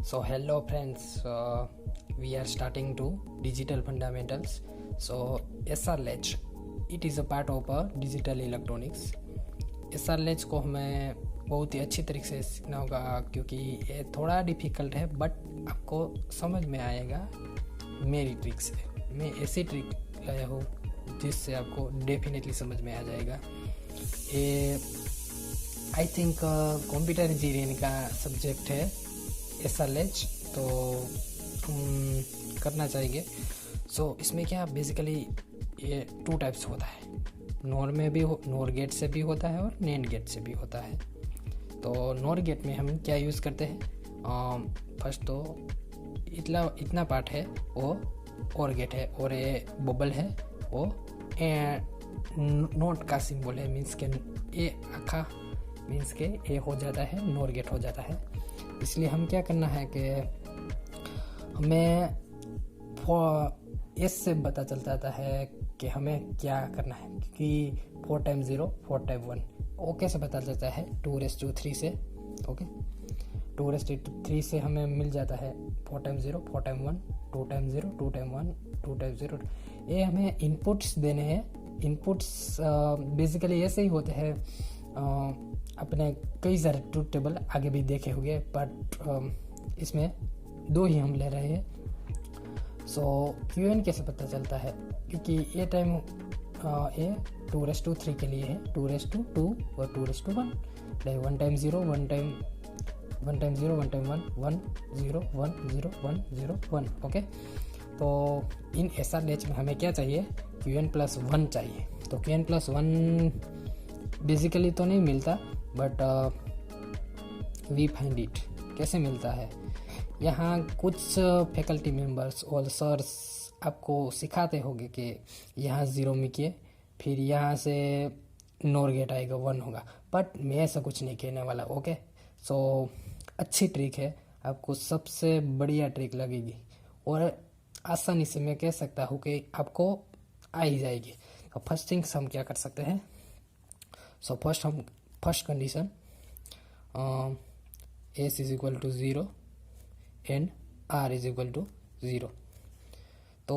So hello friends, we are starting to digital fundamentals. So SR-Latch, it is a part of digital electronics. SR-Latch को हमें बहुत ही अच्छी तरीके से सीखना होगा क्योंकि ये थोड़ा डिफ़िकल्ट है, बट आपको समझ में आएगा मेरी ट्रिक से। मैं ऐसी ट्रिक लाया हूँ जिससे आपको डेफिनेटली समझ में आ जाएगा। ये आई थिंक कंप्यूटर इंजीनियरिंग का सब्जेक्ट है SR-Latch, तो करना चाहिए। सो इसमें क्या बेसिकली ये 2 टाइप्स होता है, नोर में भी नोर गेट से भी होता है और नैंड गेट से भी होता है। तो नोर गेट में हम क्या यूज़ करते हैं, फर्स्ट तो इतना पार्ट है वो और गेट है, और ये बबल है वो नोट का सिंबल है, मीन्स के ये आखा मीन्स के ये हो जाता है, नोर गेट हो जाता है। इसलिए हम क्या करना है कि हमें इस से पता चल जाता है कि हमें क्या करना है, क्योंकि 4 टाइम्स 0 4 टाइम 1 वो कैसे पता चलता है 2⁻³ से। ओके, 2⁻³ से हमें मिल जाता है 4 times 0 4 time 1 2 time 0 2 time 1 2 time 0। ये हमें इनपुट्स देने हैं। इनपुट्स बेसिकली ऐसे ही होते हैं, अपने कई सारे ट्रूथ टेबल आगे भी देखे होंगे, बट इसमें 2 ही हम ले रहे हैं। सो QN कैसे पता चलता है, क्योंकि ये टाइम ये 2⁻³ के लिए है, 2⁻² और 2⁻1, like 1 time 0 1 time 0 1 time 1 1 0 1 0 1 0 1। Okay, तो इन SR-Latch में हमें क्या चाहिए, QN+1 चाहिए। तो QN+1 बेसिकली तो नहीं मिलता, बट वी फाइंड इट। कैसे मिलता है, यहाँ कुछ फैकल्टी मेंबर्स और सर्स आपको सिखाते होंगे कि यहाँ 0 मिलिए, फिर यहाँ से नोर गेट आएगा 1 होगा, बट मैं ऐसा कुछ नहीं कहने वाला। ओके, सो अच्छी ट्रिक है, आपको सबसे बढ़िया ट्रिक लगेगी और आसानी से मैं कह सकता हूँ कि आपको आ ही जाएगी। तो फर्स्ट थिंग्स हम क्या कर सकते हैं, so first condition S is equal to 0 and R is equal to 0। तो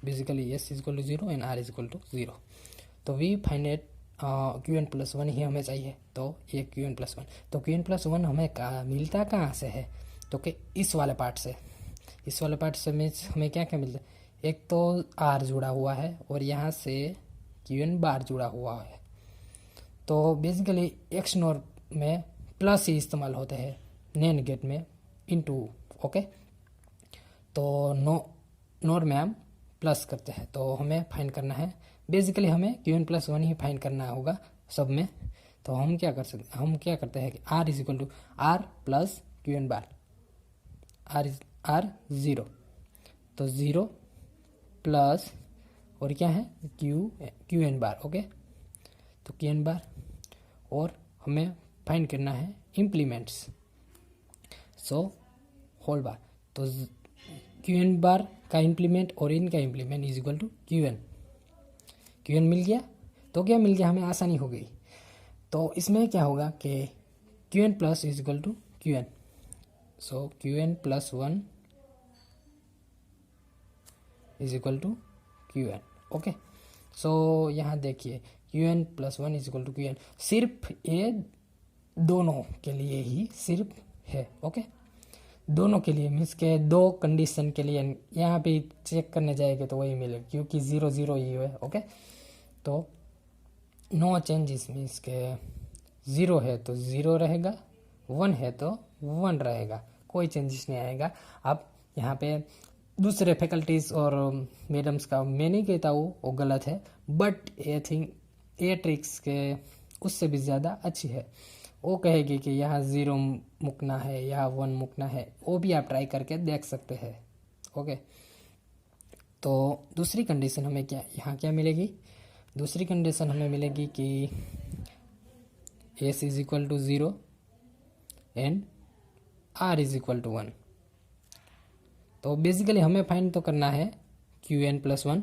basically S is equal to 0 and R is equal to 0। तो वी फाइंड इट QN+1 ही हमें चाहिए। तो ये QN+1, तो QN+1 हमें मिलता कहाँ से है, तो कि इस वाले पार्ट से मीन्स हमें क्या क्या मिलता है, एक तो R जुड़ा हुआ है और यहाँ से QN बार जुड़ा हुआ है। तो बेसिकली XNOR में प्लस ही इस्तेमाल होते हैं, नैंड गेट में इनटू। ओके, तो नोर में हम प्लस करते हैं, तो हमें फाइंड करना है, बेसिकली हमें QN+1 ही फाइंड करना होगा सब में। तो हम क्या करते हैं कि R is equal to R plus QN bar, R 0, तो 0 प्लस और क्या है QN बार। ओके, तो QN बार, और हमें फाइंड करना है इम्प्लीमेंट्स, सो होल बार। तो QN बार का इम्प्लीमेंट और इनका implement is equal to QN मिल गया। तो क्या मिल गया, हमें आसानी हो गई। तो इसमें क्या होगा कि QN plus is equal to QN, so QN+1 is equal to QN। Okay, so यहाँ देखिए QN+1 is equal to QN सिर्फ ये दोनों के लिए ही सिर्फ है। ओके, दोनों के लिए मीन्स के 2 कंडीशन के लिए यहाँ पे चेक करने जाएंगे तो वही मिलेगा, क्योंकि 0 0 ही है। ओके, तो नो चेंजेस मीन्स के 0 है तो 0 रहेगा, 1 है तो 1 रहेगा, कोई चेंजेस नहीं आएगा। अब यहाँ पे दूसरे फैकल्टीज और मैडम्स का मैं नहीं कहता हूँ वो गलत है, बट ये ट्रिक्स के उससे भी ज़्यादा अच्छी है। वो कहेगी कि यहाँ 0 मुकना है या 1 मुकना है, वो भी आप ट्राई करके देख सकते हैं। ओके, तो दूसरी कंडीशन हमें क्या मिलेगी, दूसरी कंडीशन हमें मिलेगी कि S is equal to 0 and R is equal to 1। तो बेसिकली हमें फाइंड तो करना है QN+1।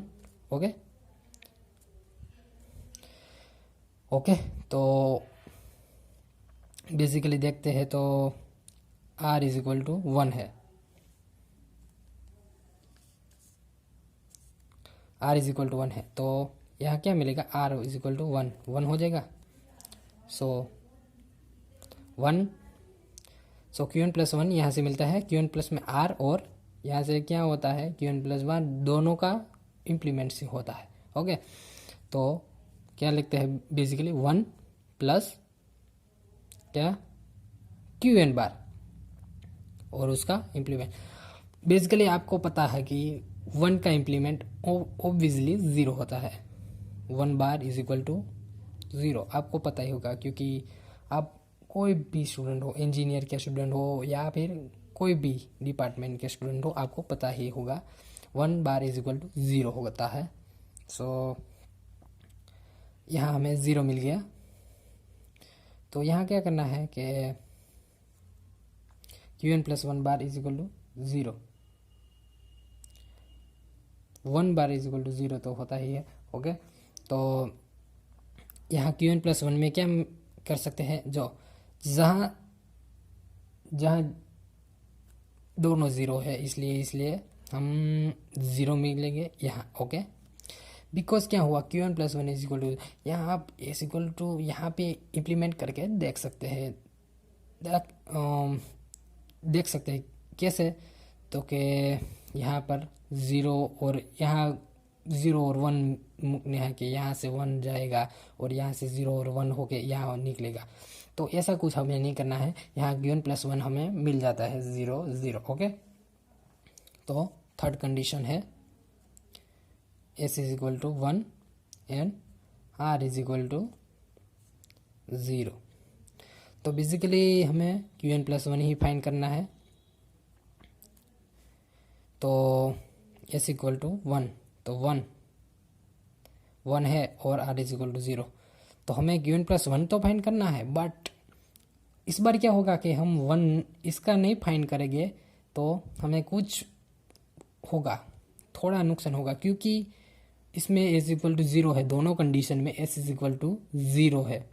ओके, तो बेसिकली देखते हैं, तो r इज इक्वल टू 1 है, r इज इक्वल टू 1 है, तो यहाँ क्या मिलेगा, r इज इक्वल टू 1 1 हो जाएगा। सो 1, सो क्यू एन प्लस 1 यहाँ से मिलता है, क्यू एन प्लस में r, और यहाँ से क्या होता है, क्यू एन प्लस 1 दोनों का इम्प्लीमेंट से होता है। ओके, तो क्या लिखते हैं बेसिकली 1 प्लस क्या क्यू एन बार और उसका इम्प्लीमेंट। बेसिकली आपको पता है कि 1 का इम्प्लीमेंट ऑब्वियसली 0 होता है, 1 बार इज इक्वल टू 0, आपको पता ही होगा, क्योंकि आप कोई भी स्टूडेंट हो, इंजीनियर के स्टूडेंट हो या फिर कोई भी डिपार्टमेंट के स्टूडेंट हो, आपको पता ही होगा 1 बार इज इक्वल टू 0 होता है। सो यहाँ हमें 0 मिल गया, तो यहाँ क्या करना है कि Q N plus 1 bar is equal to 0, 1 bar is equal to 0 तो होता ही है। ओके, तो यहाँ क्यू एन प्लस 1 में क्या कर सकते हैं, जो जहाँ दोनों 0 है, इसलिए हम 0 मिलेंगे यहाँ। ओके, बिकॉज क्या हुआ, Q N plus 1 is equal to, यहाँ आप इज इक्वल टू यहाँ पे इम्प्लीमेंट करके देख सकते हैं, कैसे, तो कि यहाँ पर 0 और यहाँ 0 और 1 मुकने है कि यहाँ से 1 जाएगा और यहाँ से 0 और 1 होके यहाँ निकलेगा, तो ऐसा कुछ हमें नहीं करना है। यहाँ क्यू एन प्लस 1 हमें मिल जाता है 0 0। ओके, तो थर्ड कंडीशन है s is equal to 1 and r is equal to 0। तो बेसिकली हमें क्यू एन प्लस 1 ही फाइंड करना है, तो s इक्वल टू 1, तो 1 है और r इज इक्वल टू 0, तो हमें क्यू एन प्लस 1 तो फाइंड करना है, बट इस बार क्या होगा कि हम 1 इसका नहीं फाइंड करेंगे तो हमें कुछ होगा, थोड़ा नुकसान होगा, क्योंकि इसमें s इक्वल टू 0 है, दोनों कंडीशन में s इज इक्वल टू 0 है।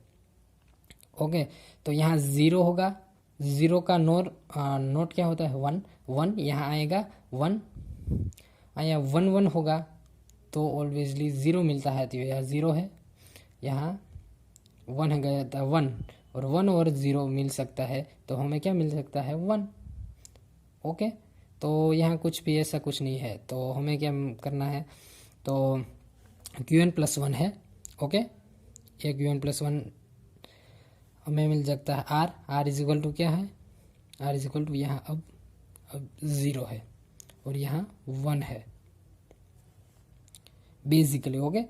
ओके, तो यहाँ 0 होगा, 0 का नोट क्या होता है 1 1, यहाँ आएगा 1, यहाँ 1 1 होगा, तो ऑब्वियसली 0 मिलता है, तो यहाँ 0 है, यहाँ 1 गया था 1, और 1 और 0 मिल सकता है, तो हमें क्या मिल सकता है 1। ओके, तो यहाँ कुछ भी ऐसा कुछ नहीं है, तो हमें क्या करना है, तो क्यू एन प्लस 1 है। ओके, ये क्यू एन प्लस 1 हमें मिल सकता है r इज इक्वल टू क्या है, r इज इक्वल टू यहाँ अब 0 है और यहाँ 1 है basically. Okay,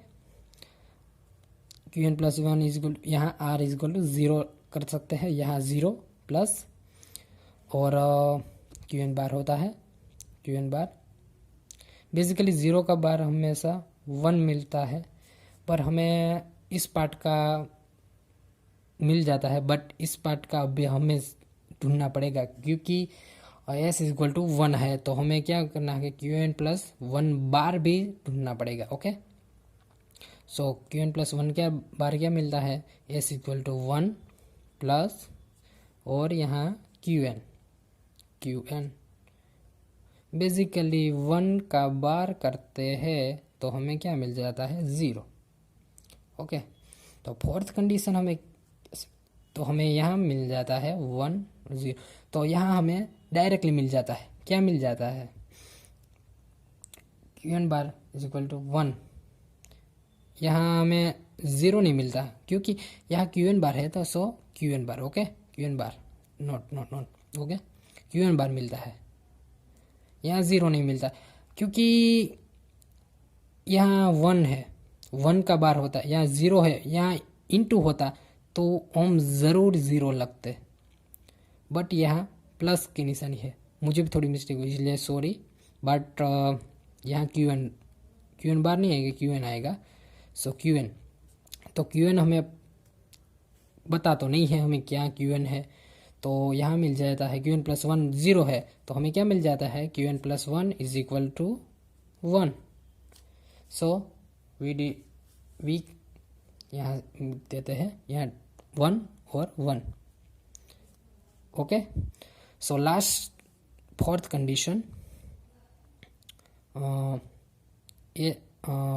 Q N plus 1 is equal, यहाँ r इज इक्वल टू 0 कर सकते हैं, यहाँ 0 प्लस और क्यू एन बार होता है, क्यू एन बार बेसिकली 0 का बार हमेशा 1 मिलता है, पर हमें इस पार्ट का मिल जाता है, बट इस पार्ट का अभी हमें ढूंढना पड़ेगा, क्योंकि s इज इक्वल टू 1 है, तो हमें क्या करना है, क्यू एन प्लस 1 बार भी ढूंढना पड़ेगा। ओके, सो क्यू एन प्लस 1 क्या बार क्या मिलता है, s इक्वल टू 1 प्लस और यहाँ क्यू एन बेसिकली 1 का बार करते हैं तो हमें क्या मिल जाता है 0। ओके, तो फोर्थ कंडीशन हमें यहाँ मिल जाता है 1 0, तो यहाँ हमें डायरेक्टली मिल जाता है, क्या मिल जाता है, Q N bar is equal to 1, यहाँ हमें 0 नहीं मिलता, क्योंकि यहाँ क्यू एन बार है, तो सो क्यू एन बार। ओके, क्यू एन बार नोट ओके, क्यू एन बार मिलता है, यहाँ 0 नहीं मिलता, क्योंकि यहाँ 1 है, 1 का बार होता है, यहाँ 0 है, यहाँ इंटू होता तो हम ज़रूर 0 लगते, बट यहाँ प्लस की निशानी है, मुझे भी थोड़ी मिस्टेक हुई इसलिए सॉरी, बट यहाँ क्यू एन बार नहीं आएगा, क्यू एन आएगा। सो क्यू एन, तो क्यू एन हमें बता तो नहीं है हमें क्या क्यू एन है, तो यहाँ मिल जाता है क्यू एन प्लस 1 0 है, तो हमें क्या मिल जाता है, Q N plus 1 is equal to 1। So we यहाँ देते हैं यहाँ 1 और 1। Okay, so last fourth condition,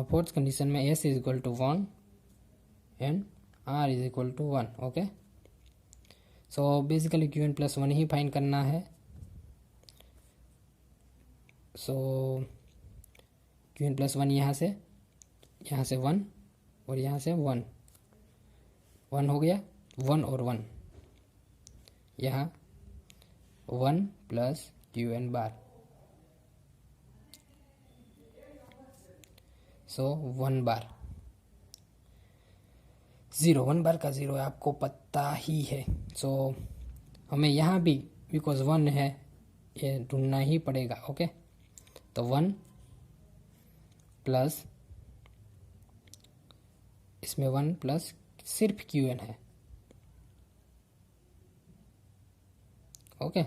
fourth condition में S is equal to 1 and R is equal to 1. Okay, so basically Q N plus 1 ही फाइंड करना है. सो Q N plus 1 यहाँ से 1 और यहाँ से 1 हो गया, 1 और 1, यहाँ 1 प्लस क्यू एन बार. सो 1 बार 0, 1 बार का 0 आपको पता ही है. सो हमें यहाँ भी बिकॉज 1 है ये ढूंढना ही पड़ेगा. ओके, तो 1 प्लस इसमें 1 प्लस सिर्फ क्यू एन है. ओके,